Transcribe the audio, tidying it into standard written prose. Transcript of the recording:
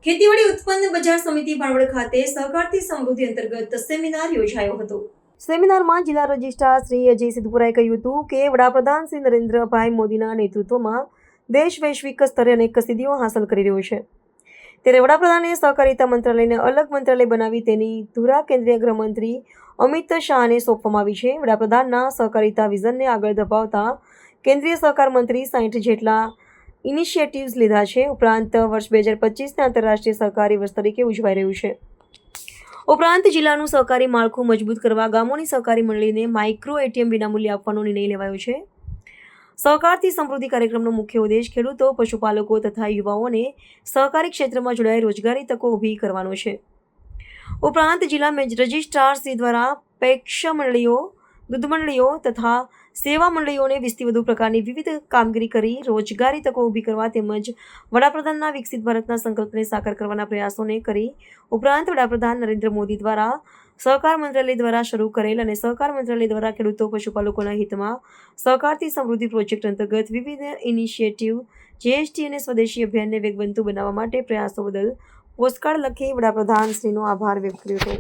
ખેતીવાડી ઉત્પન્ન બજાર સમિતિ ભાણવડ ખાતે સહકારથી સમૃદ્ધિ અંતર્ગત સેમિનાર યોજાયો હતો। સેમિનારમાં જિલ્લા રજિસ્ટ્રાર શ્રી અજય સિદ્ધપુરાએ કહ્યું હતું કે વડાપ્રધાન શ્રી નરેન્દ્રભાઈ મોદીના નેતૃત્વમાં દેશ વૈશ્વિક સ્તરે અનેક સિદ્ધિઓ હાંસલ કરી રહ્યો છે। ત્યારે વડાપ્રધાને સહકારિતા મંત્રાલયને અલગ મંત્રાલય બનાવી તેની ધુરા કેન્દ્રીય ગૃહમંત્રી અમિત શાહને સોંપવામાં આવી છે। વડાપ્રધાનના સહકારિતા વિઝનને આગળ ધપાવતા કેન્દ્રીય સહકાર મંત્રી 60 જેટલા ઇનિશિયેટિવ્સ લીધા છે। ઉપરાંત વર્ષ 2025ને આંતરરાષ્ટ્રીય સહકારી વર્ષ તરીકે ઉજવાઈ રહ્યું છે। ઉપરાંત જિલ્લાનું સહકારી માળખું મજબૂત કરવા ગામોની સહકારી મંડળીને માઇક્રો એટીએમ વિનામૂલ્યે આપવાનો નિર્ણય લેવાયો છે। સહકારથી સમૃદ્ધિ કાર્યક્રમનો મુખ્ય ઉદ્દેશ ખેડૂતો, પશુપાલકો તથા યુવાઓને સહકારી ક્ષેત્રમાં જોડાઈ રોજગારી તકો ઊભી કરવાનો છે। ઉપરાંત જિલ્લા રજિસ્ટ્રાર શ્રી દ્વારા પેક્ષ મંડળીઓ, દૂધ મંડળીઓ તથા સેવા મંડળીઓને 20થી વધુ પ્રકારની વિવિધ કામગીરી કરી રોજગારી તકો ઊભી કરવા તેમજ વડાપ્રધાનના વિકસિત ભારતના સંકલ્પને સાકાર કરવાના પ્રયાસોને કરી ઉપરાંત વડાપ્રધાન નરેન્દ્ર મોદી દ્વારા સહકાર મંત્રાલય દ્વારા શરૂ કરેલ અને સહકાર મંત્રાલય દ્વારા ખેડૂતો, પશુપાલકોના હિતમાં સહકારથી સમૃદ્ધિ પ્રોજેક્ટ અંતર્ગત વિવિધ ઇનિશિયેટિવ જીએસટી અને સ્વદેશી અભિયાનને વેગવંતુ બનાવવા માટે પ્રયાસો બદલ પોસ્ટકાર્ડ લખી વડાપ્રધાનશ્રીનો આભાર વ્યક્ત કર્યો હતો।